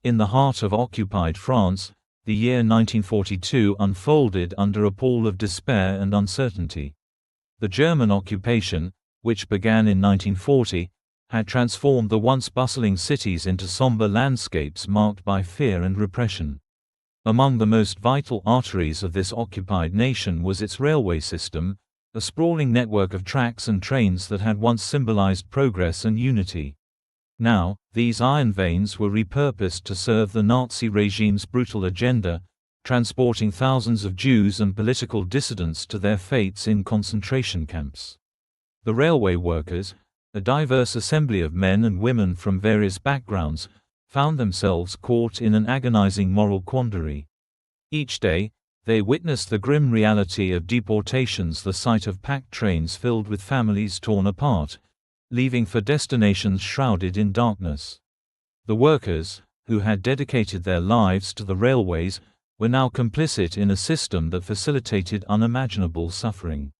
In the heart of occupied France, the year 1942 unfolded under a pall of despair and uncertainty. The German occupation, which began in 1940, had transformed the once bustling cities into somber landscapes marked by fear and repression. Among the most vital arteries of this occupied nation was its railway system, a sprawling network of tracks and trains that had once symbolized progress and unity. Now, these iron veins were repurposed to serve the Nazi regime's brutal agenda, transporting thousands of Jews and political dissidents to their fates in concentration camps. The railway workers, a diverse assembly of men and women from various backgrounds, found themselves caught in an agonizing moral quandary. Each day, they witnessed the grim reality of deportations, the sight of packed trains filled with families torn apart, leaving for destinations shrouded in darkness. The workers, who had dedicated their lives to the railways, were now complicit in a system that facilitated unimaginable suffering.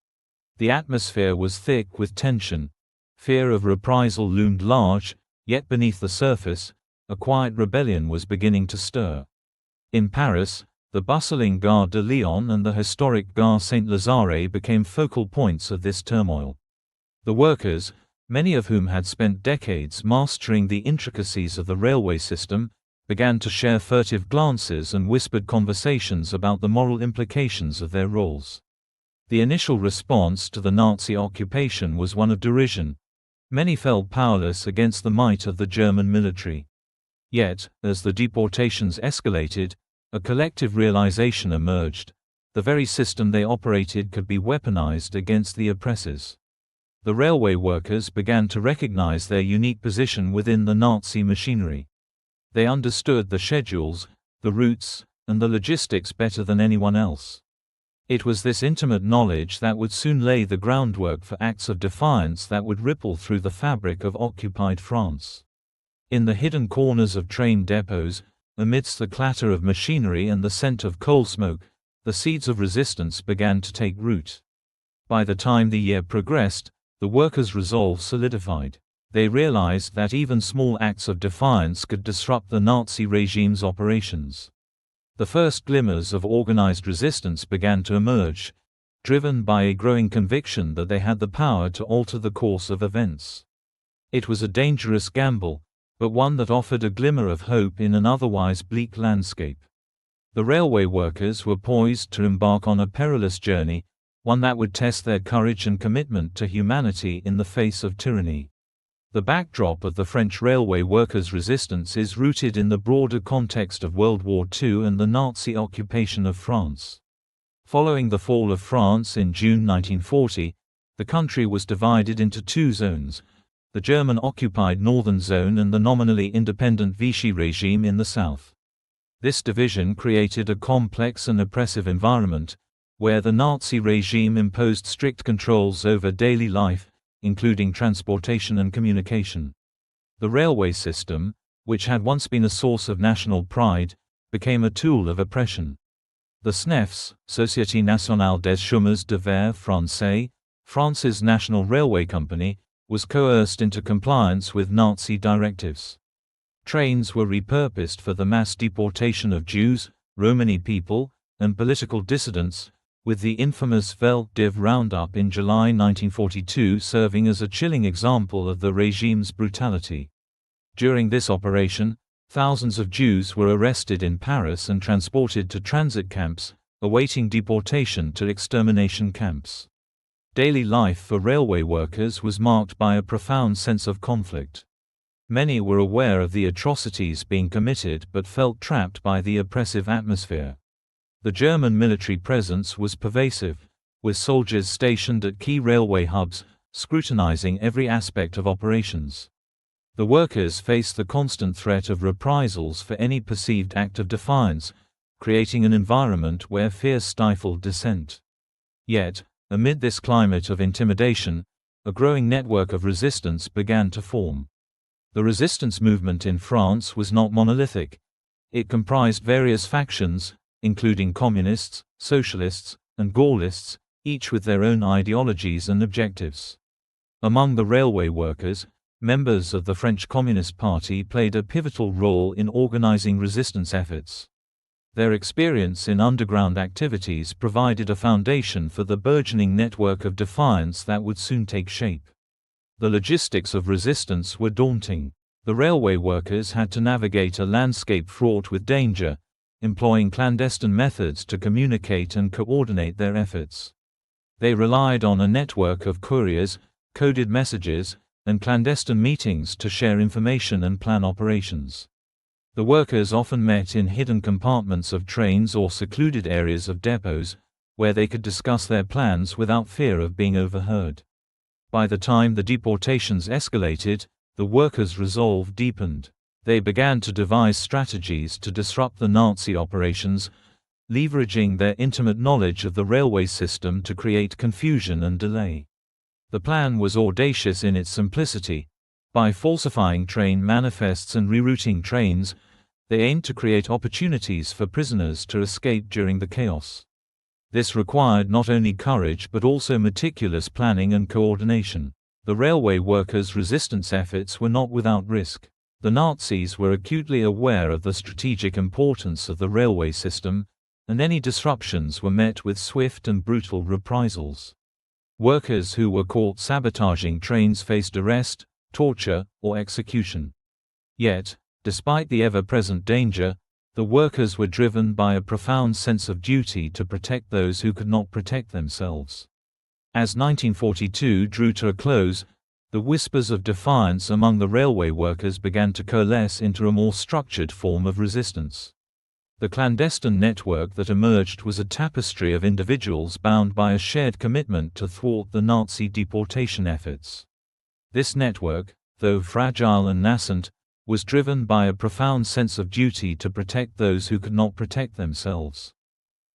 The atmosphere was thick with tension. Fear of reprisal loomed large, yet beneath the surface, a quiet rebellion was beginning to stir. In Paris, the bustling Gare de Lyon and the historic Gare Saint-Lazare became focal points of this turmoil. The workers, many of whom had spent decades mastering the intricacies of the railway system, began to share furtive glances and whispered conversations about the moral implications of their roles. The initial response to the Nazi occupation was one of derision. Many felt powerless against the might of the German military. Yet, as the deportations escalated, a collective realization emerged: the very system they operated could be weaponized against the oppressors. The railway workers began to recognize their unique position within the Nazi machinery. They understood the schedules, the routes, and the logistics better than anyone else. It was this intimate knowledge that would soon lay the groundwork for acts of defiance that would ripple through the fabric of occupied France. In the hidden corners of train depots, amidst the clatter of machinery and the scent of coal smoke, the seeds of resistance began to take root. By the time the year progressed, the workers' resolve solidified. They realized that even small acts of defiance could disrupt the Nazi regime's operations. The first glimmers of organized resistance began to emerge, driven by a growing conviction that they had the power to alter the course of events. It was a dangerous gamble, but one that offered a glimmer of hope in an otherwise bleak landscape. The railway workers were poised to embark on a perilous journey, one that would test their courage and commitment to humanity in the face of tyranny. The backdrop of the French railway workers' resistance is rooted in the broader context of World War II and the Nazi occupation of France. Following the fall of France in June 1940, the country was divided into two zones: the German-occupied Northern Zone and the nominally independent Vichy regime in the south. This division created a complex and oppressive environment, where the Nazi regime imposed strict controls over daily life, including transportation and communication. The railway system, which had once been a source of national pride, became a tool of oppression. The SNEFs, Société Nationale des Chemins de Fer Français, France's national railway company, was coerced into compliance with Nazi directives. Trains were repurposed for the mass deportation of Jews, Romani people, and political dissidents, with the infamous Vel d'Hiv roundup in July 1942 serving as a chilling example of the regime's brutality. During this operation, thousands of Jews were arrested in Paris and transported to transit camps, awaiting deportation to extermination camps. Daily life for railway workers was marked by a profound sense of conflict. Many were aware of the atrocities being committed but felt trapped by the oppressive atmosphere. The German military presence was pervasive, with soldiers stationed at key railway hubs, scrutinizing every aspect of operations. The workers faced the constant threat of reprisals for any perceived act of defiance, creating an environment where fear stifled dissent. Yet, amid this climate of intimidation, a growing network of resistance began to form. The resistance movement in France was not monolithic. It comprised various factions, including communists, socialists, and Gaullists, each with their own ideologies and objectives. Among the railway workers, Members of the French Communist Party played a pivotal role in organizing resistance efforts. Their experience in underground activities provided a foundation for the burgeoning network of defiance that would soon take shape. The logistics of resistance were daunting. The railway workers had to navigate a landscape fraught with danger, employing clandestine methods to communicate and coordinate their efforts. They relied on a network of couriers, coded messages, and clandestine meetings to share information and plan operations. The workers often met in hidden compartments of trains or secluded areas of depots, where they could discuss their plans without fear of being overheard. By the time the deportations escalated, the workers' resolve deepened. They began to devise strategies to disrupt the Nazi operations, leveraging their intimate knowledge of the railway system to create confusion and delay. The plan was audacious in its simplicity. By falsifying train manifests and rerouting trains, they aimed to create opportunities for prisoners to escape during the chaos. This required not only courage but also meticulous planning and coordination. The railway workers' resistance efforts were not without risk. The Nazis were acutely aware of the strategic importance of the railway system, and any disruptions were met with swift and brutal reprisals. Workers who were caught sabotaging trains faced arrest, torture, or execution. Yet, despite the ever-present danger, the workers were driven by a profound sense of duty to protect those who could not protect themselves. As 1942 drew to a close, the whispers of defiance among the railway workers began to coalesce into a more structured form of resistance. The clandestine network that emerged was a tapestry of individuals bound by a shared commitment to thwart the Nazi deportation efforts. This network, though fragile and nascent, was driven by a profound sense of duty to protect those who could not protect themselves.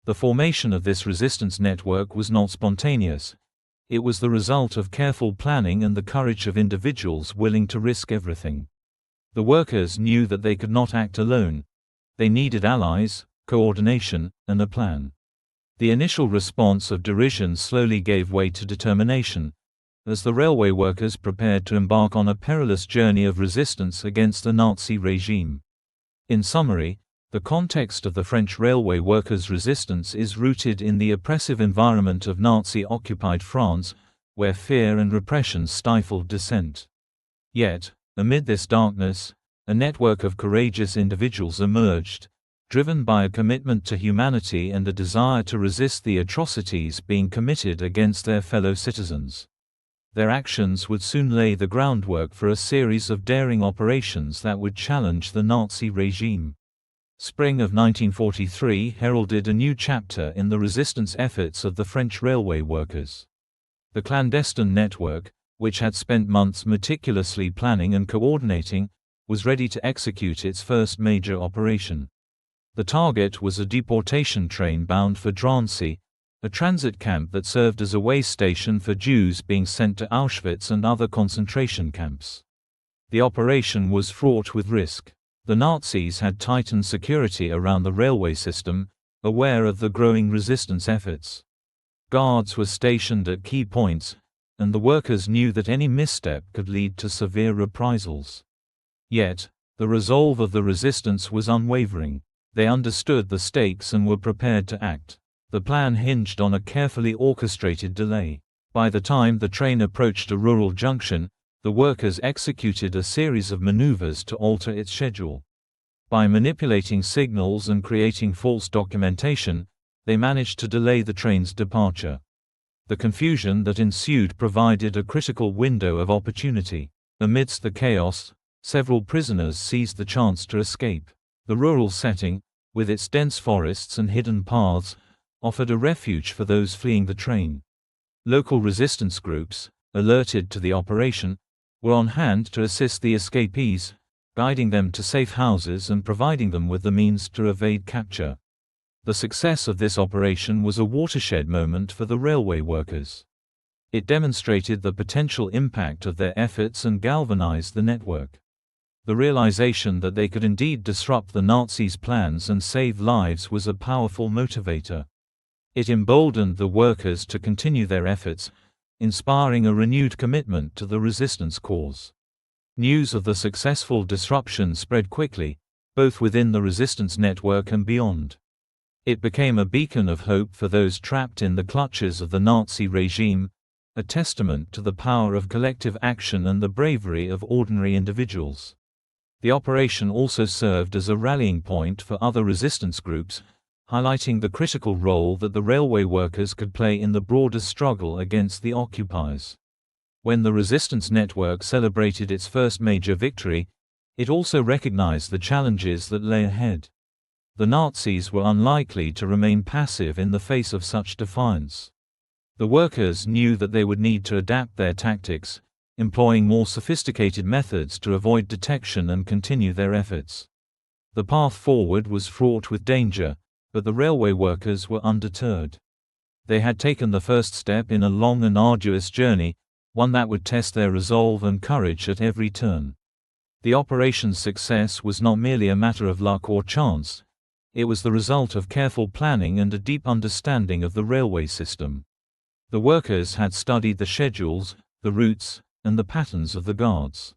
The formation of this resistance network was not spontaneous. It was the result of careful planning and the courage of individuals willing to risk everything. The workers knew that they could not act alone. They needed allies, coordination, and a plan. The initial response of derision slowly gave way to determination, as the railway workers prepared to embark on a perilous journey of resistance against the Nazi regime. In summary, the context of the French railway workers' resistance is rooted in the oppressive environment of Nazi-occupied France, where fear and repression stifled dissent. Yet, amid this darkness, a network of courageous individuals emerged, driven by a commitment to humanity and a desire to resist the atrocities being committed against their fellow citizens. Their actions would soon lay the groundwork for a series of daring operations that would challenge the Nazi regime. Spring of 1943 heralded a new chapter in the resistance efforts of the French railway workers. The clandestine network, which had spent months meticulously planning and coordinating, was ready to execute its first major operation. The target was a deportation train bound for Drancy, a transit camp that served as a way station for Jews being sent to Auschwitz and other concentration camps. The operation was fraught with risk. The Nazis had tightened security around the railway system, aware of the growing resistance efforts. Guards were stationed at key points, and the workers knew that any misstep could lead to severe reprisals. Yet, the resolve of the resistance was unwavering. They understood the stakes and were prepared to act. The plan hinged on a carefully orchestrated delay. By the time the train approached a rural junction, the workers executed a series of maneuvers to alter its schedule. By manipulating signals and creating false documentation, they managed to delay the train's departure. The confusion that ensued provided a critical window of opportunity. Amidst the chaos, several prisoners seized the chance to escape. The rural setting, with its dense forests and hidden paths, offered a refuge for those fleeing the train. Local resistance groups, alerted to the operation, were on hand to assist the escapees, guiding them to safe houses and providing them with the means to evade capture. The success of this operation was a watershed moment for the railway workers. It demonstrated the potential impact of their efforts and galvanized the network. The realization that they could indeed disrupt the Nazis' plans and save lives was a powerful motivator. It emboldened the workers to continue their efforts, inspiring a renewed commitment to the resistance cause. News of the successful disruption spread quickly, both within the resistance network and beyond. It became a beacon of hope for those trapped in the clutches of the Nazi regime, a testament to the power of collective action and the bravery of ordinary individuals. The operation also served as a rallying point for other resistance groups, highlighting the critical role that the railway workers could play in the broader struggle against the occupiers. When the resistance network celebrated its first major victory, it also recognized the challenges that lay ahead. The Nazis were unlikely to remain passive in the face of such defiance. The workers knew that they would need to adapt their tactics, employing more sophisticated methods to avoid detection and continue their efforts. The path forward was fraught with danger, but the railway workers were undeterred. They had taken the first step in a long and arduous journey, one that would test their resolve and courage at every turn. The operation's success was not merely a matter of luck or chance. It was the result of careful planning and a deep understanding of the railway system. The workers had studied the schedules, the routes, and the patterns of the guards.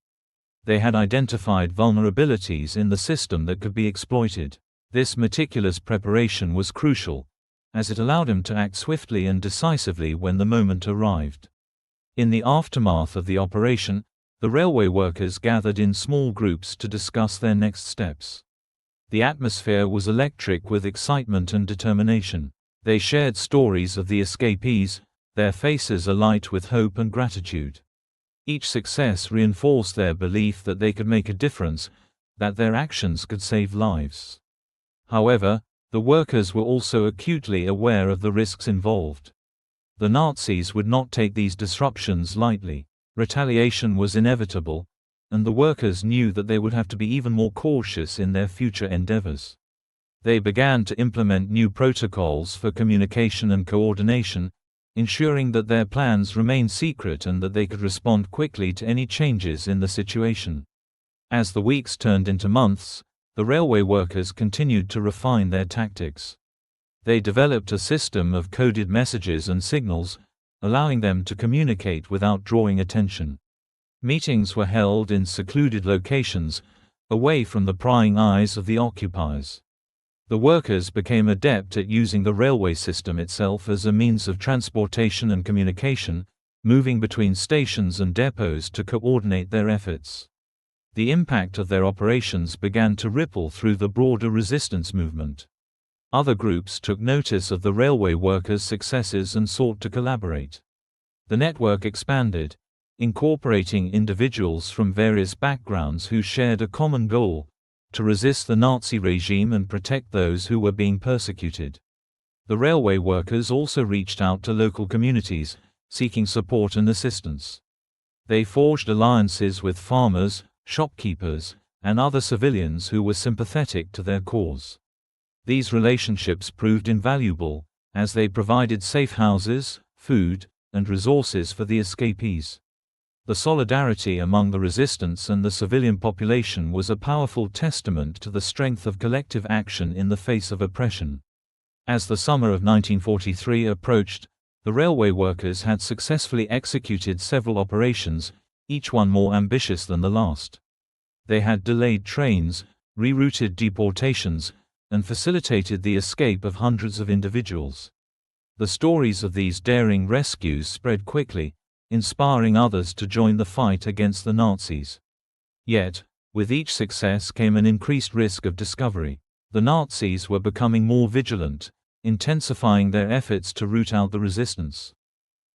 They had identified vulnerabilities in the system that could be exploited. This meticulous preparation was crucial, as it allowed them to act swiftly and decisively when the moment arrived. In the aftermath of the operation, the railway workers gathered in small groups to discuss their next steps. The atmosphere was electric with excitement and determination. They shared stories of the escapees, their faces alight with hope and gratitude. Each success reinforced their belief that they could make a difference, that their actions could save lives. However, the workers were also acutely aware of the risks involved. The Nazis would not take these disruptions lightly. Retaliation was inevitable, and the workers knew that they would have to be even more cautious in their future endeavors. They began to implement new protocols for communication and coordination, ensuring that their plans remained secret and that they could respond quickly to any changes in the situation. As the weeks turned into months, the railway workers continued to refine their tactics. They developed a system of coded messages and signals, allowing them to communicate without drawing attention. Meetings were held in secluded locations, away from the prying eyes of the occupiers. The workers became adept at using the railway system itself as a means of transportation and communication, moving between stations and depots to coordinate their efforts. The impact of their operations began to ripple through the broader resistance movement. Other groups took notice of the railway workers' successes and sought to collaborate. The network expanded, incorporating individuals from various backgrounds who shared a common goal: to resist the Nazi regime and protect those who were being persecuted. The railway workers also reached out to local communities, seeking support and assistance. They forged alliances with farmers, shopkeepers, and other civilians who were sympathetic to their cause. These relationships proved invaluable, as they provided safe houses, food, and resources for the escapees. The solidarity among the resistance and the civilian population was a powerful testament to the strength of collective action in the face of oppression. As the summer of 1943 approached, the railway workers had successfully executed several operations, each one more ambitious than the last. They had delayed trains, rerouted deportations, and facilitated the escape of hundreds of individuals. The stories of these daring rescues spread quickly, inspiring others to join the fight against the Nazis. Yet, with each success came an increased risk of discovery. The Nazis were becoming more vigilant, intensifying their efforts to root out the resistance.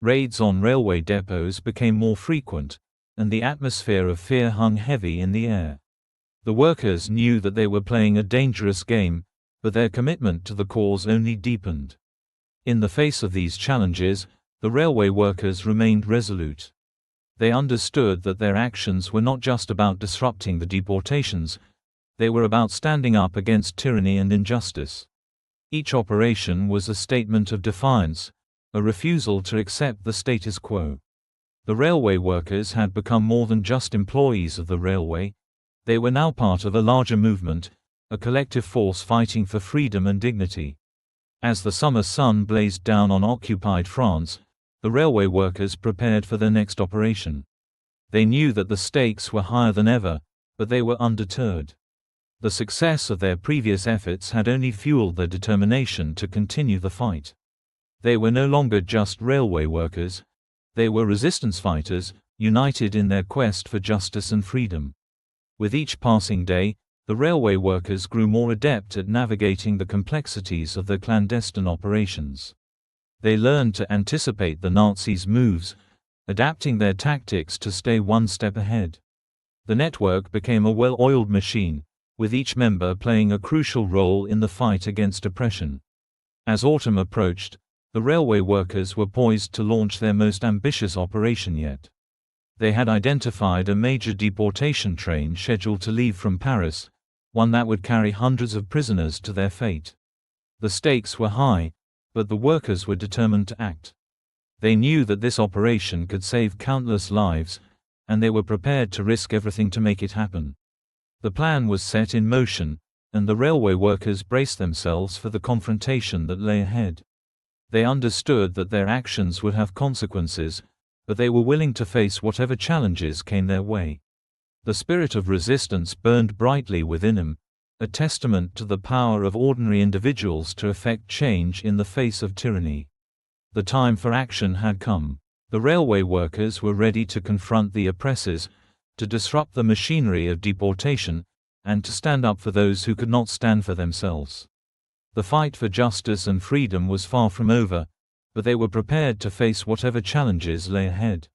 Raids on railway depots became more frequent, and the atmosphere of fear hung heavy in the air. The workers knew that they were playing a dangerous game, but their commitment to the cause only deepened. In the face of these challenges, the railway workers remained resolute. They understood that their actions were not just about disrupting the deportations, they were about standing up against tyranny and injustice. Each operation was a statement of defiance, a refusal to accept the status quo. The railway workers had become more than just employees of the railway. They were now part of a larger movement, a collective force fighting for freedom and dignity. As the summer sun blazed down on occupied France, the railway workers prepared for their next operation. They knew that the stakes were higher than ever, but they were undeterred. The success of their previous efforts had only fueled their determination to continue the fight. They were no longer just railway workers. They were resistance fighters, united in their quest for justice and freedom. With each passing day, the railway workers grew more adept at navigating the complexities of their clandestine operations. They learned to anticipate the Nazis' moves, adapting their tactics to stay one step ahead. The network became a well-oiled machine, with each member playing a crucial role in the fight against oppression. As autumn approached, the railway workers were poised to launch their most ambitious operation yet. They had identified a major deportation train scheduled to leave from Paris, one that would carry hundreds of prisoners to their fate. The stakes were high, but the workers were determined to act. They knew that this operation could save countless lives, and they were prepared to risk everything to make it happen. The plan was set in motion, and the railway workers braced themselves for the confrontation that lay ahead. They understood that their actions would have consequences, but they were willing to face whatever challenges came their way. The spirit of resistance burned brightly within them, a testament to the power of ordinary individuals to effect change in the face of tyranny. The time for action had come. The railway workers were ready to confront the oppressors, to disrupt the machinery of deportation, and to stand up for those who could not stand for themselves. The fight for justice and freedom was far from over, but they were prepared to face whatever challenges lay ahead.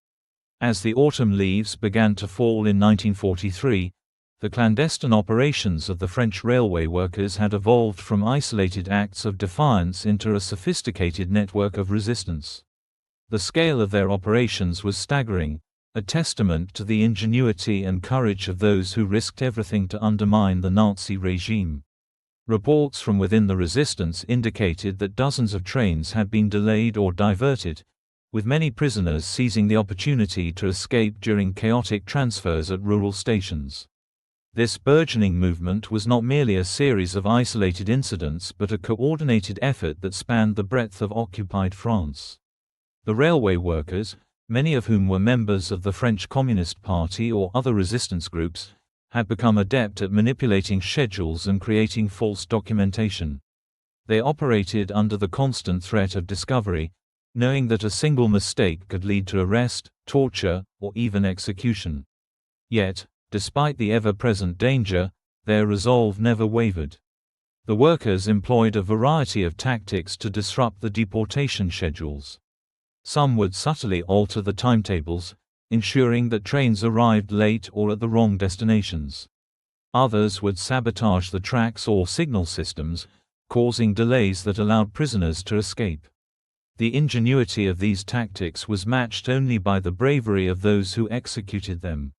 As the autumn leaves began to fall in 1943, the clandestine operations of the French railway workers had evolved from isolated acts of defiance into a sophisticated network of resistance. The scale of their operations was staggering, a testament to the ingenuity and courage of those who risked everything to undermine the Nazi regime. Reports from within the resistance indicated that dozens of trains had been delayed or diverted, with many prisoners seizing the opportunity to escape during chaotic transfers at rural stations. This burgeoning movement was not merely a series of isolated incidents but a coordinated effort that spanned the breadth of occupied France. The railway workers, many of whom were members of the French Communist Party or other resistance groups, had become adept at manipulating schedules and creating false documentation. They operated under the constant threat of discovery, knowing that a single mistake could lead to arrest, torture, or even execution. Yet, despite the ever-present danger, their resolve never wavered. The workers employed a variety of tactics to disrupt the deportation schedules. Some would subtly alter the timetables, ensuring that trains arrived late or at the wrong destinations. Others would sabotage the tracks or signal systems, causing delays that allowed prisoners to escape. The ingenuity of these tactics was matched only by the bravery of those who executed them.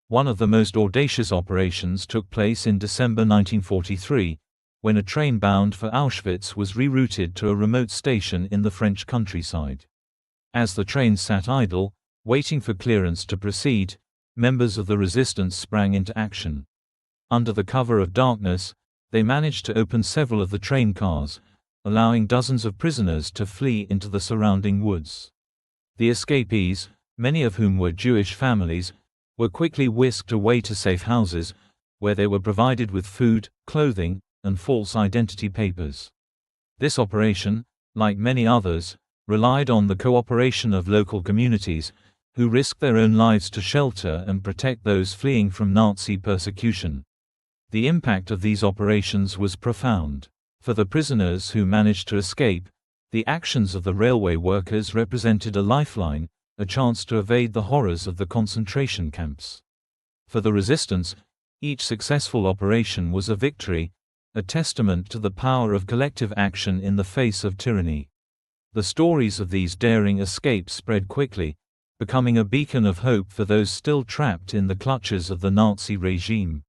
One of the most audacious operations took place in December 1943, when a train bound for Auschwitz was rerouted to a remote station in the French countryside. As the train sat idle, waiting for clearance to proceed, members of the resistance sprang into action. Under the cover of darkness, they managed to open several of the train cars, allowing dozens of prisoners to flee into the surrounding woods. The escapees, many of whom were Jewish families, were quickly whisked away to safe houses, where they were provided with food, clothing, and false identity papers. This operation, like many others, relied on the cooperation of local communities, who risked their own lives to shelter and protect those fleeing from Nazi persecution. The impact of these operations was profound. For the prisoners who managed to escape, the actions of the railway workers represented a lifeline, a chance to evade the horrors of the concentration camps. For the resistance, each successful operation was a victory, a testament to the power of collective action in the face of tyranny. The stories of these daring escapes spread quickly, becoming a beacon of hope for those still trapped in the clutches of the Nazi regime.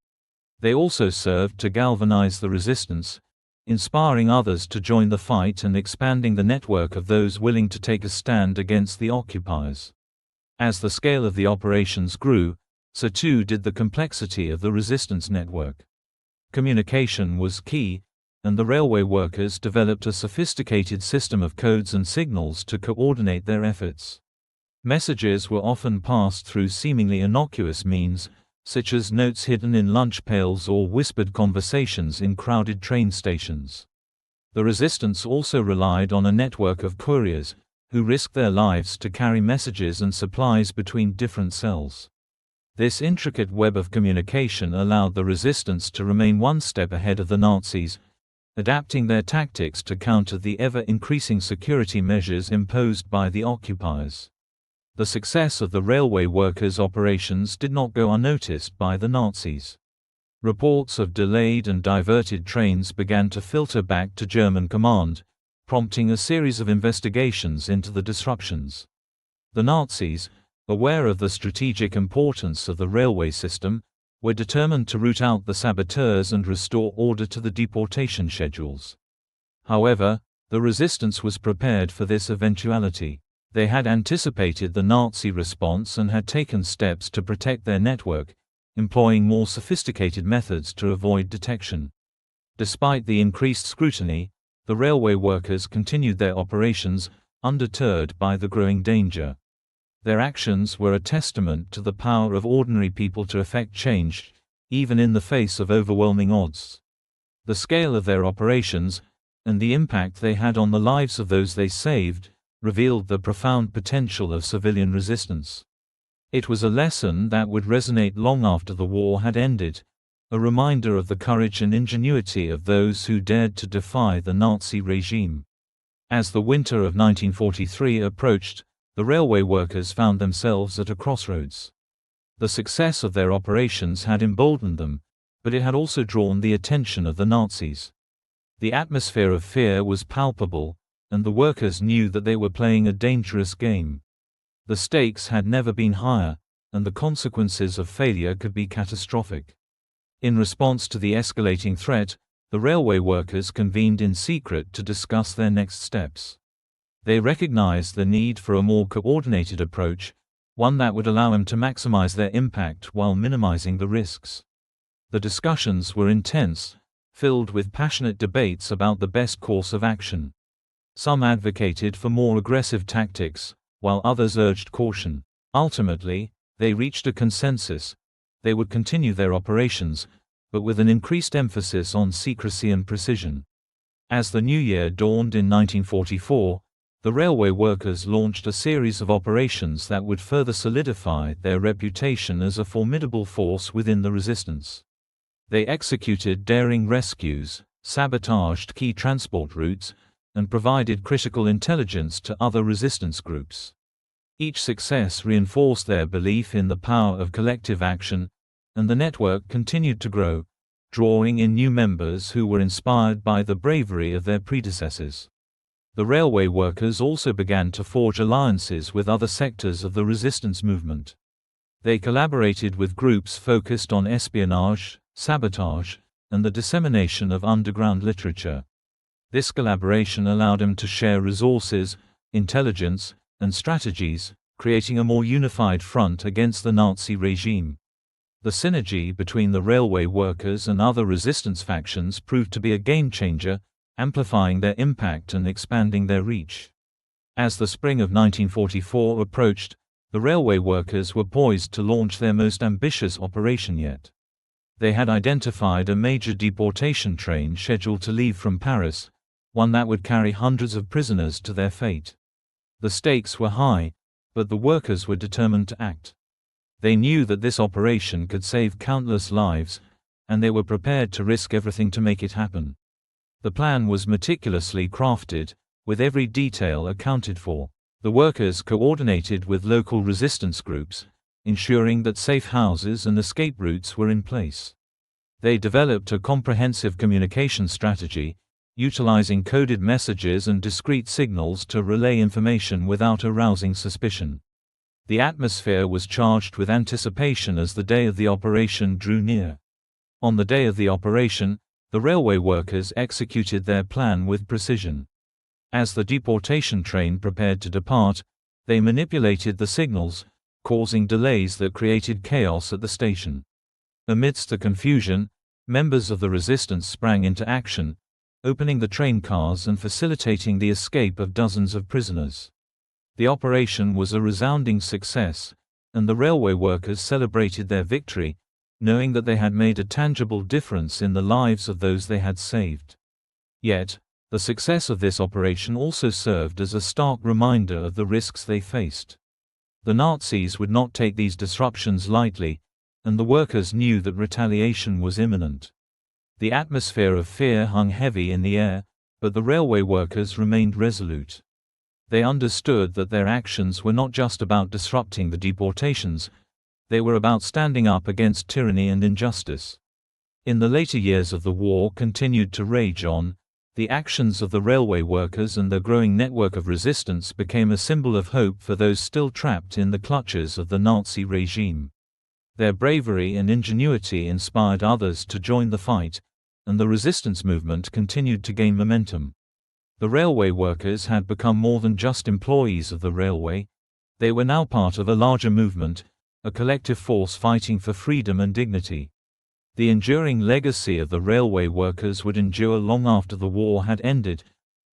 They also served to galvanize the resistance, inspiring others to join the fight and expanding the network of those willing to take a stand against the occupiers. As the scale of the operations grew, so too did the complexity of the resistance network. Communication was key, and the railway workers developed a sophisticated system of codes and signals to coordinate their efforts. Messages were often passed through seemingly innocuous means, such as notes hidden in lunch pails or whispered conversations in crowded train stations. The resistance also relied on a network of couriers, who risked their lives to carry messages and supplies between different cells. This intricate web of communication allowed the resistance to remain one step ahead of the Nazis, adapting their tactics to counter the ever-increasing security measures imposed by the occupiers. The success of the railway workers' operations did not go unnoticed by the Nazis. Reports of delayed and diverted trains began to filter back to German command, prompting a series of investigations into the disruptions. The Nazis, aware of the strategic importance of the railway system, were determined to root out the saboteurs and restore order to the deportation schedules. However, the resistance was prepared for this eventuality. They had anticipated the Nazi response and had taken steps to protect their network, employing more sophisticated methods to avoid detection. Despite the increased scrutiny, the railway workers continued their operations, undeterred by the growing danger. Their actions were a testament to the power of ordinary people to effect change, even in the face of overwhelming odds. The scale of their operations, and the impact they had on the lives of those they saved, revealed the profound potential of civilian resistance. It was a lesson that would resonate long after the war had ended, a reminder of the courage and ingenuity of those who dared to defy the Nazi regime. As the winter of 1943 approached, the railway workers found themselves at a crossroads. The success of their operations had emboldened them, but it had also drawn the attention of the Nazis. The atmosphere of fear was palpable, and the workers knew that they were playing a dangerous game. The stakes had never been higher, and the consequences of failure could be catastrophic. In response to the escalating threat, the railway workers convened in secret to discuss their next steps. They recognized the need for a more coordinated approach, one that would allow them to maximize their impact while minimizing the risks. The discussions were intense, filled with passionate debates about the best course of action. Some advocated for more aggressive tactics, while others urged caution. Ultimately, they reached a consensus. They would continue their operations, but with an increased emphasis on secrecy and precision. As the new year dawned in 1944, the railway workers launched a series of operations that would further solidify their reputation as a formidable force within the resistance. They executed daring rescues, sabotaged key transport routes, and provided critical intelligence to other resistance groups. Each success reinforced their belief in the power of collective action, and the network continued to grow, drawing in new members who were inspired by the bravery of their predecessors. The railway workers also began to forge alliances with other sectors of the resistance movement. They collaborated with groups focused on espionage, sabotage, and the dissemination of underground literature. This collaboration allowed them to share resources, intelligence, and strategies, creating a more unified front against the Nazi regime. The synergy between the railway workers and other resistance factions proved to be a game-changer, amplifying their impact and expanding their reach. As the spring of 1944 approached, the railway workers were poised to launch their most ambitious operation yet. They had identified a major deportation train scheduled to leave from Paris, one that would carry hundreds of prisoners to their fate. The stakes were high, but the workers were determined to act. They knew that this operation could save countless lives, and they were prepared to risk everything to make it happen. The plan was meticulously crafted, with every detail accounted for. The workers coordinated with local resistance groups, ensuring that safe houses and escape routes were in place. They developed a comprehensive communication strategy, utilizing coded messages and discrete signals to relay information without arousing suspicion. The atmosphere was charged with anticipation as the day of the operation drew near. On the day of the operation, the railway workers executed their plan with precision. As the deportation train prepared to depart, they manipulated the signals, causing delays that created chaos at the station. Amidst the confusion, members of the resistance sprang into action, opening the train cars and facilitating the escape of dozens of prisoners. The operation was a resounding success, and the railway workers celebrated their victory, knowing that they had made a tangible difference in the lives of those they had saved. Yet, the success of this operation also served as a stark reminder of the risks they faced. The Nazis would not take these disruptions lightly, and the workers knew that retaliation was imminent. The atmosphere of fear hung heavy in the air, but the railway workers remained resolute. They understood that their actions were not just about disrupting the deportations, they were about standing up against tyranny and injustice. In the later years of the war continued to rage on, the actions of the railway workers and their growing network of resistance became a symbol of hope for those still trapped in the clutches of the Nazi regime. Their bravery and ingenuity inspired others to join the fight, and the resistance movement continued to gain momentum. The railway workers had become more than just employees of the railway. They were now part of a larger movement, a collective force fighting for freedom and dignity. The enduring legacy of the railway workers would endure long after the war had ended,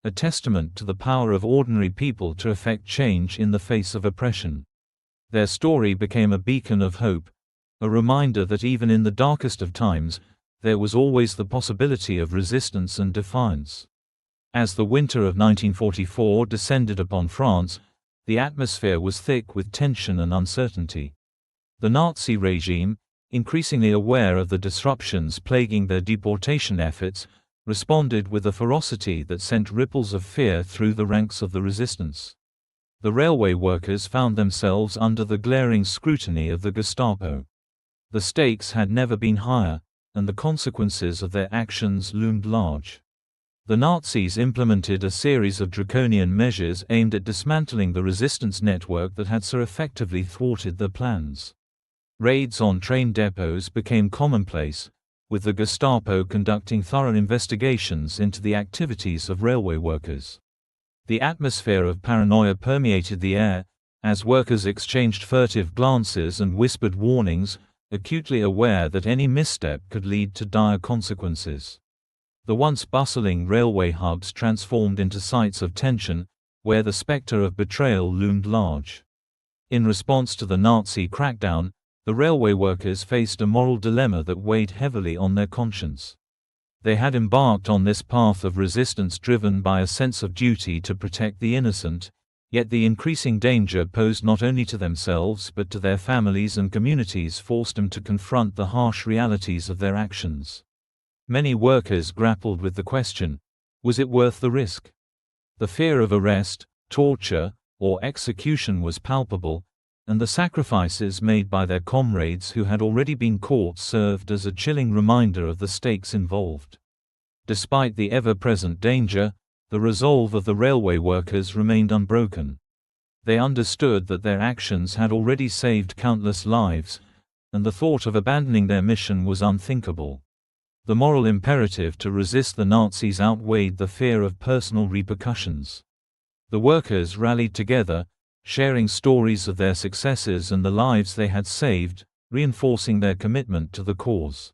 a testament to the power of ordinary people to effect change in the face of oppression. Their story became a beacon of hope, a reminder that even in the darkest of times, there was always the possibility of resistance and defiance. As the winter of 1944 descended upon France, the atmosphere was thick with tension and uncertainty. The Nazi regime, increasingly aware of the disruptions plaguing their deportation efforts, responded with a ferocity that sent ripples of fear through the ranks of the resistance. The railway workers found themselves under the glaring scrutiny of the Gestapo. The stakes had never been higher, and the consequences of their actions loomed large. The Nazis implemented a series of draconian measures aimed at dismantling the resistance network that had so effectively thwarted their plans. Raids on train depots became commonplace, with the Gestapo conducting thorough investigations into the activities of railway workers. The atmosphere of paranoia permeated the air, as workers exchanged furtive glances and whispered warnings, acutely aware that any misstep could lead to dire consequences. The once bustling railway hubs transformed into sites of tension, where the specter of betrayal loomed large. In response to the Nazi crackdown, the railway workers faced a moral dilemma that weighed heavily on their conscience. They had embarked on this path of resistance driven by a sense of duty to protect the innocent, yet the increasing danger posed not only to themselves but to their families and communities forced them to confront the harsh realities of their actions. Many workers grappled with the question, was it worth the risk? The fear of arrest, torture, or execution was palpable, and the sacrifices made by their comrades who had already been caught served as a chilling reminder of the stakes involved. Despite the ever-present danger, the resolve of the railway workers remained unbroken. They understood that their actions had already saved countless lives, and the thought of abandoning their mission was unthinkable. The moral imperative to resist the Nazis outweighed the fear of personal repercussions. The workers rallied together, sharing stories of their successes and the lives they had saved, reinforcing their commitment to the cause.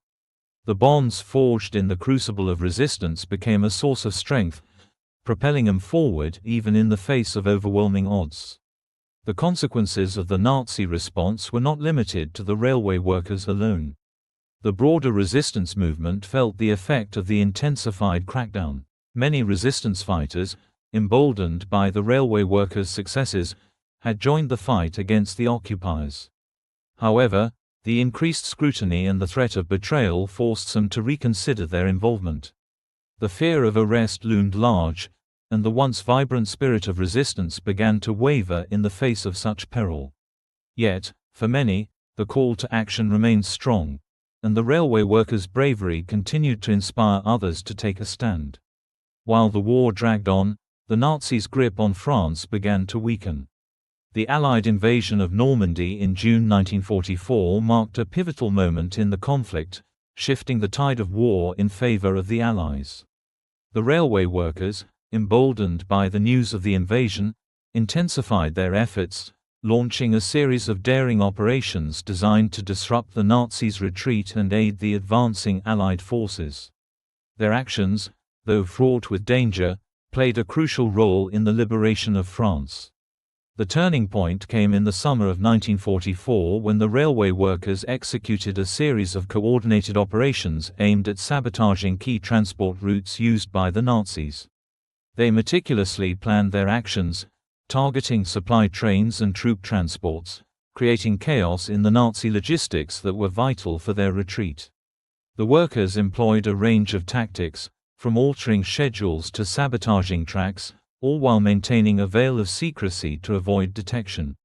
The bonds forged in the crucible of resistance became a source of strength, propelling them forward even in the face of overwhelming odds. The consequences of the Nazi response were not limited to the railway workers alone. The broader resistance movement felt the effect of the intensified crackdown. Many resistance fighters, emboldened by the railway workers' successes, had joined the fight against the occupiers. However, the increased scrutiny and the threat of betrayal forced them to reconsider their involvement. The fear of arrest loomed large, and the once vibrant spirit of resistance began to waver in the face of such peril. Yet, for many, the call to action remained strong, and the railway workers' bravery continued to inspire others to take a stand. While the war dragged on, the Nazis' grip on France began to weaken. The Allied invasion of Normandy in June 1944 marked a pivotal moment in the conflict, shifting the tide of war in favor of the Allies. The railway workers, emboldened by the news of the invasion, intensified their efforts, launching a series of daring operations designed to disrupt the Nazis' retreat and aid the advancing Allied forces. Their actions, though fraught with danger, played a crucial role in the liberation of France. The turning point came in the summer of 1944 when the railway workers executed a series of coordinated operations aimed at sabotaging key transport routes used by the Nazis. They meticulously planned their actions, targeting supply trains and troop transports, creating chaos in the Nazi logistics that were vital for their retreat. The workers employed a range of tactics, from altering schedules to sabotaging tracks, all while maintaining a veil of secrecy to avoid detection.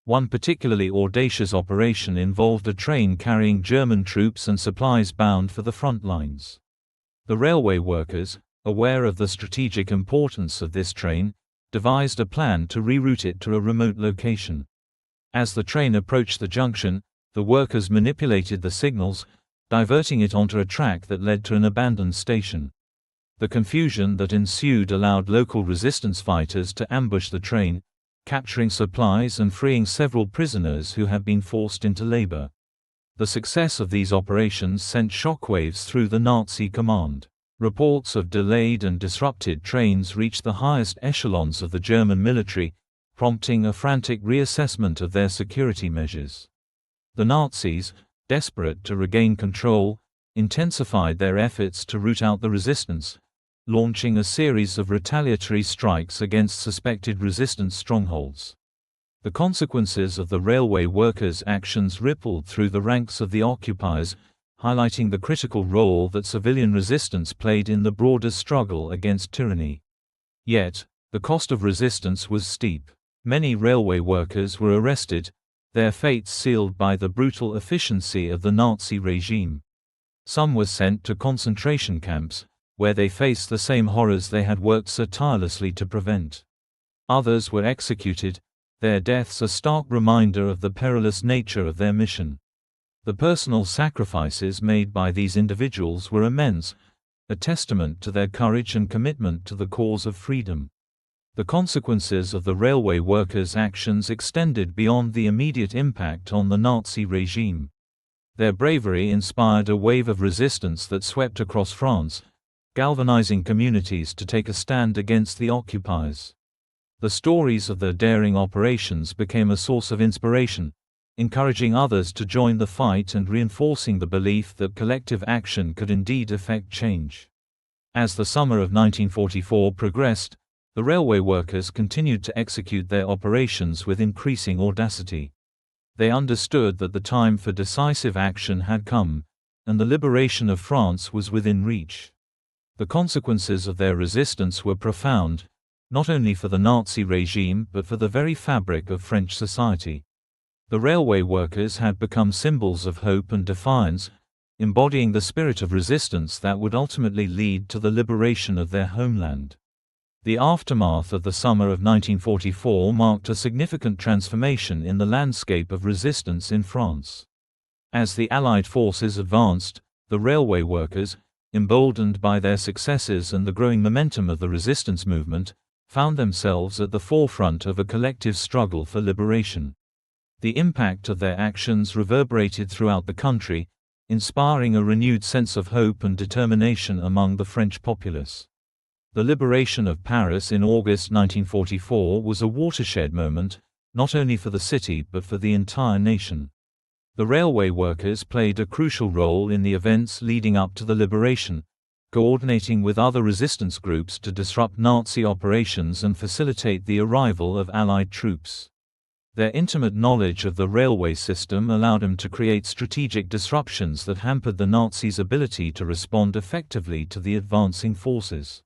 One particularly audacious operation involved a train carrying German troops and supplies bound for the front lines. The railway workers, aware of the strategic importance of this train, devised a plan to reroute it to a remote location. As the train approached the junction, the workers manipulated the signals, diverting it onto a track that led to an abandoned station. The confusion that ensued allowed local resistance fighters to ambush the train, capturing supplies and freeing several prisoners who had been forced into labor. The success of these operations sent shockwaves through the Nazi command. Reports of delayed and disrupted trains reached the highest echelons of the German military, prompting a frantic reassessment of their security measures. The Nazis, desperate to regain control, intensified their efforts to root out the resistance, launching a series of retaliatory strikes against suspected resistance strongholds. The consequences of the railway workers' actions rippled through the ranks of the occupiers, highlighting the critical role that civilian resistance played in the broader struggle against tyranny. Yet, the cost of resistance was steep. Many railway workers were arrested, their fates sealed by the brutal efficiency of the Nazi regime. Some were sent to concentration camps, where they faced the same horrors they had worked so tirelessly to prevent. Others were executed, their deaths a stark reminder of the perilous nature of their mission. The personal sacrifices made by these individuals were immense, a testament to their courage and commitment to the cause of freedom. The consequences of the railway workers' actions extended beyond the immediate impact on the Nazi regime. Their bravery inspired a wave of resistance that swept across France, galvanizing communities to take a stand against the occupiers. The stories of their daring operations became a source of inspiration, encouraging others to join the fight and reinforcing the belief that collective action could indeed effect change. As the summer of 1944 progressed, the railway workers continued to execute their operations with increasing audacity. They understood that the time for decisive action had come, and the liberation of France was within reach. The consequences of their resistance were profound, not only for the Nazi regime but for the very fabric of French society. The railway workers had become symbols of hope and defiance, embodying the spirit of resistance that would ultimately lead to the liberation of their homeland. The aftermath of the summer of 1944 marked a significant transformation in the landscape of resistance in France. As the Allied forces advanced, the railway workers, emboldened by their successes and the growing momentum of the resistance movement, found themselves at the forefront of a collective struggle for liberation. The impact of their actions reverberated throughout the country, inspiring a renewed sense of hope and determination among the French populace. The liberation of Paris in August 1944 was a watershed moment, not only for the city but for the entire nation. The railway workers played a crucial role in the events leading up to the liberation, coordinating with other resistance groups to disrupt Nazi operations and facilitate the arrival of Allied troops. Their intimate knowledge of the railway system allowed them to create strategic disruptions that hampered the Nazis' ability to respond effectively to the advancing forces.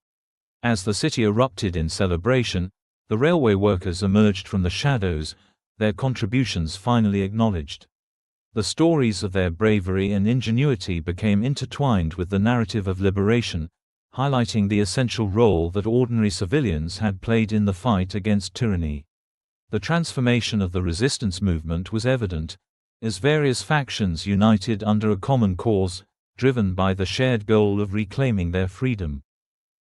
As the city erupted in celebration, the railway workers emerged from the shadows, their contributions finally acknowledged. The stories of their bravery and ingenuity became intertwined with the narrative of liberation, highlighting the essential role that ordinary civilians had played in the fight against tyranny. The transformation of the resistance movement was evident, as various factions united under a common cause, driven by the shared goal of reclaiming their freedom.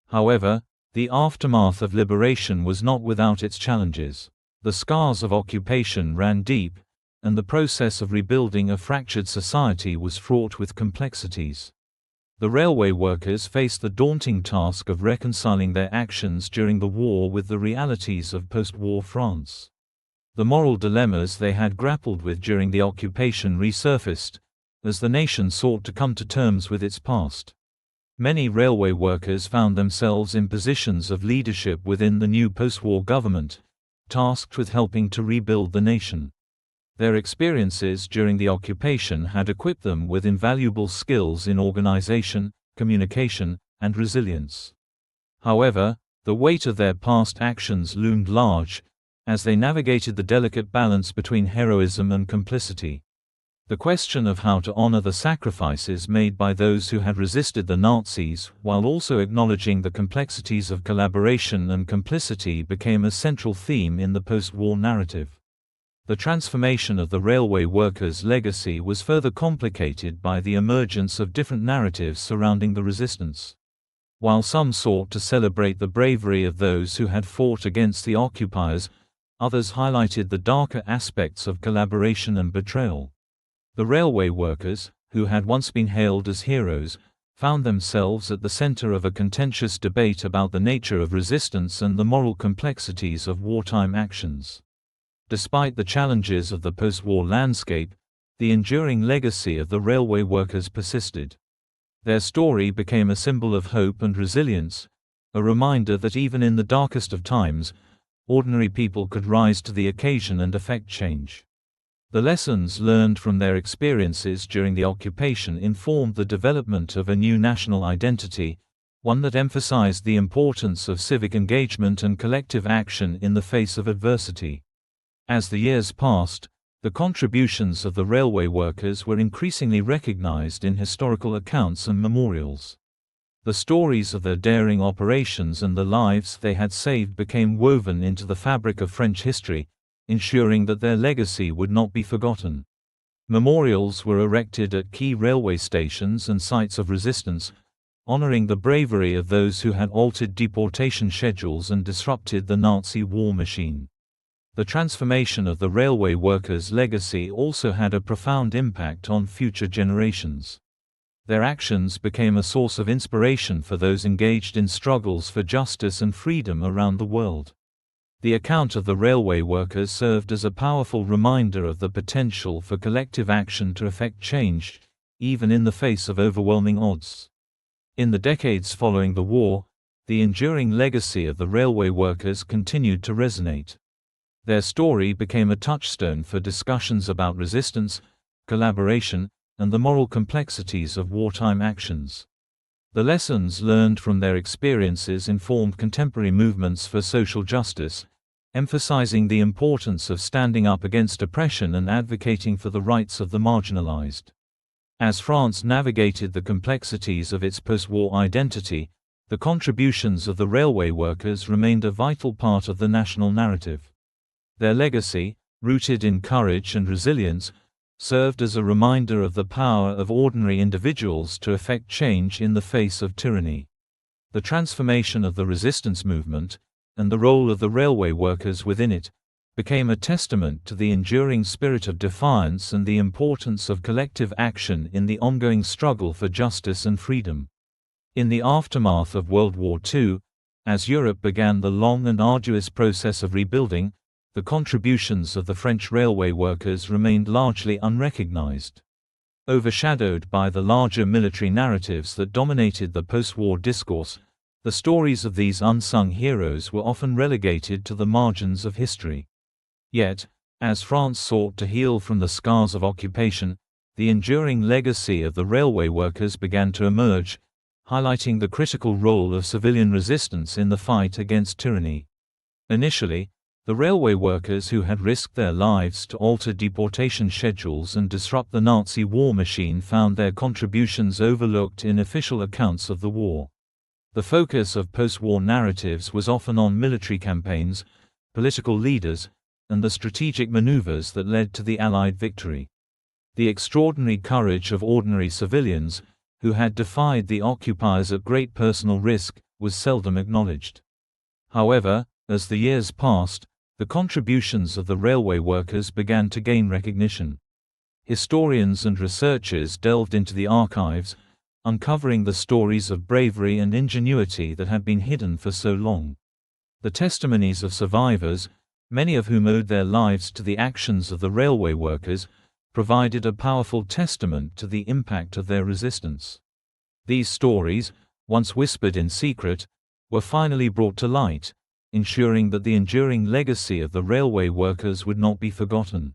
However, the aftermath of liberation was not without its challenges. The scars of occupation ran deep, and the process of rebuilding a fractured society was fraught with complexities. The railway workers faced the daunting task of reconciling their actions during the war with the realities of post-war France. The moral dilemmas they had grappled with during the occupation resurfaced, as the nation sought to come to terms with its past. Many railway workers found themselves in positions of leadership within the new post-war government, tasked with helping to rebuild the nation. Their experiences during the occupation had equipped them with invaluable skills in organization, communication, and resilience. However, the weight of their past actions loomed large, as they navigated the delicate balance between heroism and complicity. The question of how to honor the sacrifices made by those who had resisted the Nazis while also acknowledging the complexities of collaboration and complicity became a central theme in the post-war narrative. The transformation of the railway workers' legacy was further complicated by the emergence of different narratives surrounding the resistance. While some sought to celebrate the bravery of those who had fought against the occupiers, others highlighted the darker aspects of collaboration and betrayal. The railway workers, who had once been hailed as heroes, found themselves at the center of a contentious debate about the nature of resistance and the moral complexities of wartime actions. Despite the challenges of the post-war landscape, the enduring legacy of the railway workers persisted. Their story became a symbol of hope and resilience, a reminder that even in the darkest of times, ordinary people could rise to the occasion and effect change. The lessons learned from their experiences during the occupation informed the development of a new national identity, one that emphasized the importance of civic engagement and collective action in the face of adversity. As the years passed, the contributions of the railway workers were increasingly recognized in historical accounts and memorials. The stories of their daring operations and the lives they had saved became woven into the fabric of French history, ensuring that their legacy would not be forgotten. Memorials were erected at key railway stations and sites of resistance, honoring the bravery of those who had altered deportation schedules and disrupted the Nazi war machine. The transformation of the railway workers' legacy also had a profound impact on future generations. Their actions became a source of inspiration for those engaged in struggles for justice and freedom around the world. The account of the railway workers served as a powerful reminder of the potential for collective action to effect change, even in the face of overwhelming odds. In the decades following the war, the enduring legacy of the railway workers continued to resonate. Their story became a touchstone for discussions about resistance, collaboration, and the moral complexities of wartime actions. The lessons learned from their experiences informed contemporary movements for social justice, emphasizing the importance of standing up against oppression and advocating for the rights of the marginalized. As France navigated the complexities of its post-war identity, the contributions of the railway workers remained a vital part of the national narrative. Their legacy, rooted in courage and resilience, served as a reminder of the power of ordinary individuals to effect change in the face of tyranny. The transformation of the resistance movement, and the role of the railway workers within it, became a testament to the enduring spirit of defiance and the importance of collective action in the ongoing struggle for justice and freedom. In the aftermath of World War II, as Europe began the long and arduous process of rebuilding, the contributions of the French railway workers remained largely unrecognized. Overshadowed by the larger military narratives that dominated the post-war discourse, the stories of these unsung heroes were often relegated to the margins of history. Yet, as France sought to heal from the scars of occupation, the enduring legacy of the railway workers began to emerge, highlighting the critical role of civilian resistance in the fight against tyranny. Initially, the railway workers who had risked their lives to alter deportation schedules and disrupt the Nazi war machine found their contributions overlooked in official accounts of the war. The focus of post-war narratives was often on military campaigns, political leaders, and the strategic maneuvers that led to the Allied victory. The extraordinary courage of ordinary civilians, who had defied the occupiers at great personal risk, was seldom acknowledged. However, as the years passed, the contributions of the railway workers began to gain recognition. Historians and researchers delved into the archives, uncovering the stories of bravery and ingenuity that had been hidden for so long. The testimonies of survivors, many of whom owed their lives to the actions of the railway workers, provided a powerful testament to the impact of their resistance. These stories, once whispered in secret, were finally brought to light, ensuring that the enduring legacy of the railway workers would not be forgotten.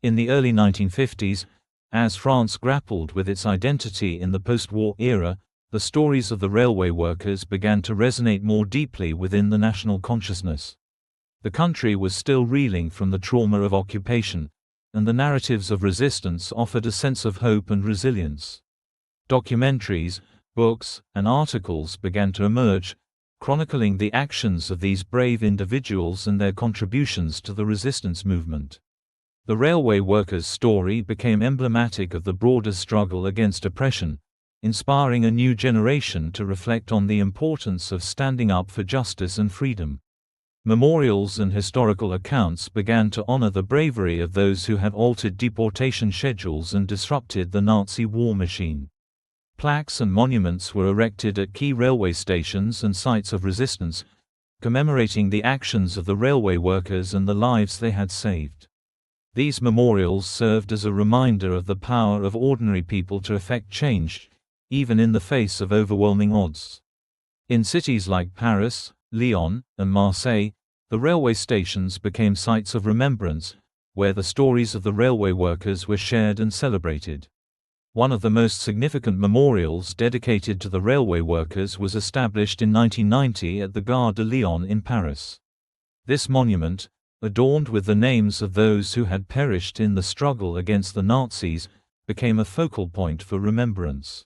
In the early 1950s, as France grappled with its identity in the post-war era, the stories of the railway workers began to resonate more deeply within the national consciousness. The country was still reeling from the trauma of occupation, and the narratives of resistance offered a sense of hope and resilience. Documentaries, books, and articles began to emerge, chronicling the actions of these brave individuals and their contributions to the resistance movement. The railway workers' story became emblematic of the broader struggle against oppression, inspiring a new generation to reflect on the importance of standing up for justice and freedom. Memorials and historical accounts began to honor the bravery of those who had altered deportation schedules and disrupted the Nazi war machine. Plaques and monuments were erected at key railway stations and sites of resistance, commemorating the actions of the railway workers and the lives they had saved. These memorials served as a reminder of the power of ordinary people to effect change, even in the face of overwhelming odds. In cities like Paris, Lyon, and Marseille, the railway stations became sites of remembrance, where the stories of the railway workers were shared and celebrated. One of the most significant memorials dedicated to the railway workers was established in 1990 at the Gare de Lyon in Paris. This monument, adorned with the names of those who had perished in the struggle against the Nazis, became a focal point for remembrance.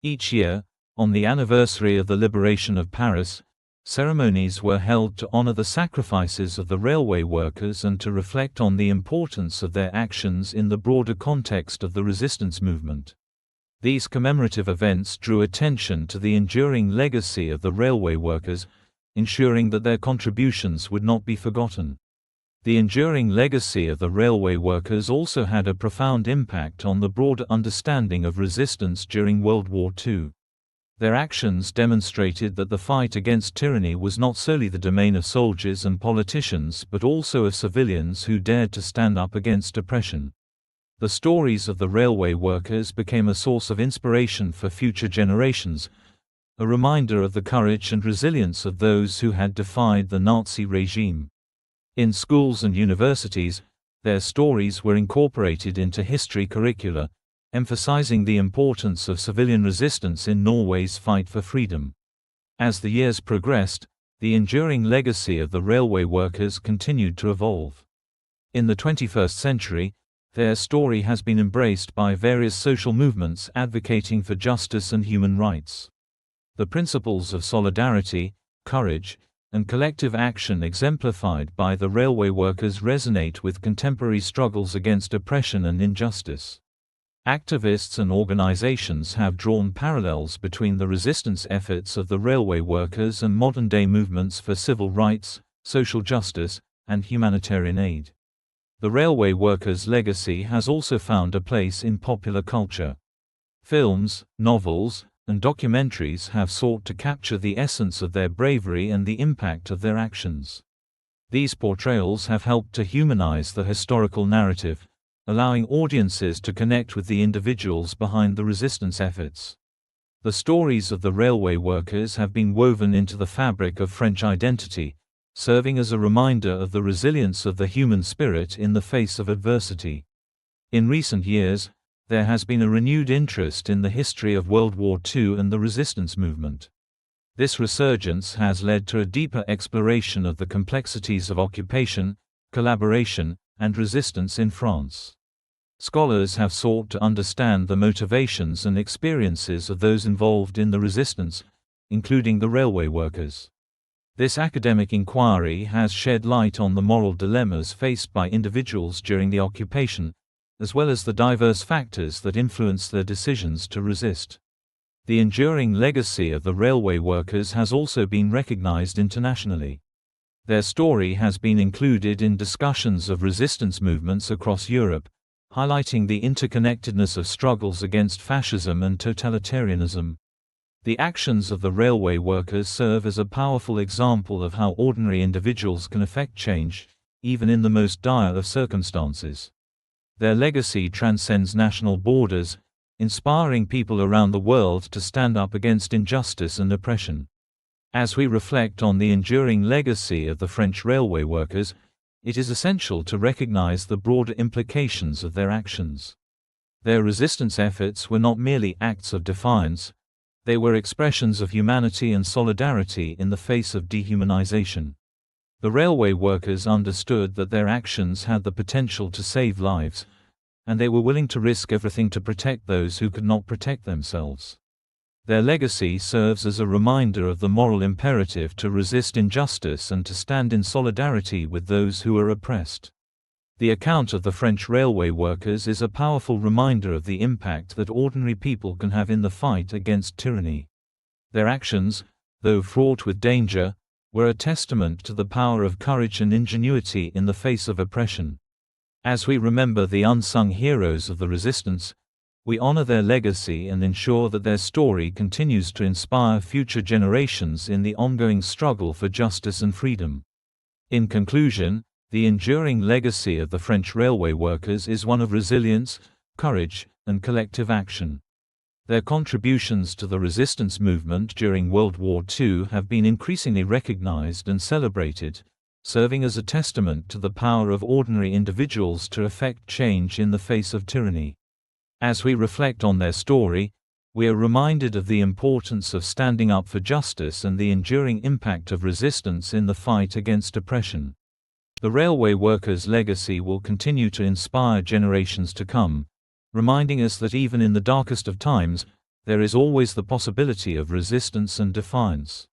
Each year, on the anniversary of the liberation of Paris, ceremonies were held to honor the sacrifices of the railway workers and to reflect on the importance of their actions in the broader context of the resistance movement. These commemorative events drew attention to the enduring legacy of the railway workers, ensuring that their contributions would not be forgotten. The enduring legacy of the railway workers also had a profound impact on the broader understanding of resistance during World War II. Their actions demonstrated that the fight against tyranny was not solely the domain of soldiers and politicians but also of civilians who dared to stand up against oppression. The stories of the railway workers became a source of inspiration for future generations, a reminder of the courage and resilience of those who had defied the Nazi regime. In schools and universities, their stories were incorporated into history curricula, emphasizing the importance of civilian resistance in Norway's fight for freedom. As the years progressed, the enduring legacy of the railway workers continued to evolve. In the 21st century, their story has been embraced by various social movements advocating for justice and human rights. The principles of solidarity, courage, and collective action exemplified by the railway workers resonate with contemporary struggles against oppression and injustice. Activists and organizations have drawn parallels between the resistance efforts of the railway workers and modern-day movements for civil rights, social justice, and humanitarian aid. The railway workers' legacy has also found a place in popular culture. Films, novels, and documentaries have sought to capture the essence of their bravery and the impact of their actions. These portrayals have helped to humanize the historical narrative, allowing audiences to connect with the individuals behind the resistance efforts. The stories of the railway workers have been woven into the fabric of French identity, serving as a reminder of the resilience of the human spirit in the face of adversity. In recent years, there has been a renewed interest in the history of World War II and the resistance movement. This resurgence has led to a deeper exploration of the complexities of occupation, collaboration, and resistance in France. Scholars have sought to understand the motivations and experiences of those involved in the resistance, including the railway workers. This academic inquiry has shed light on the moral dilemmas faced by individuals during the occupation, as well as the diverse factors that influence their decisions to resist. The enduring legacy of the railway workers has also been recognized internationally. Their story has been included in discussions of resistance movements across Europe, highlighting the interconnectedness of struggles against fascism and totalitarianism. The actions of the railway workers serve as a powerful example of how ordinary individuals can effect change, even in the most dire of circumstances. Their legacy transcends national borders, inspiring people around the world to stand up against injustice and oppression. As we reflect on the enduring legacy of the French railway workers, it is essential to recognize the broader implications of their actions. Their resistance efforts were not merely acts of defiance, they were expressions of humanity and solidarity in the face of dehumanization. The railway workers understood that their actions had the potential to save lives, and they were willing to risk everything to protect those who could not protect themselves. Their legacy serves as a reminder of the moral imperative to resist injustice and to stand in solidarity with those who are oppressed. The account of the French railway workers is a powerful reminder of the impact that ordinary people can have in the fight against tyranny. Their actions, though fraught with danger, were a testament to the power of courage and ingenuity in the face of oppression. As we remember the unsung heroes of the resistance, we honor their legacy and ensure that their story continues to inspire future generations in the ongoing struggle for justice and freedom. In conclusion, the enduring legacy of the French railway workers is one of resilience, courage, and collective action. Their contributions to the resistance movement during World War II have been increasingly recognized and celebrated, serving as a testament to the power of ordinary individuals to effect change in the face of tyranny. As we reflect on their story, we are reminded of the importance of standing up for justice and the enduring impact of resistance in the fight against oppression. The railway workers' legacy will continue to inspire generations to come, reminding us that even in the darkest of times, there is always the possibility of resistance and defiance.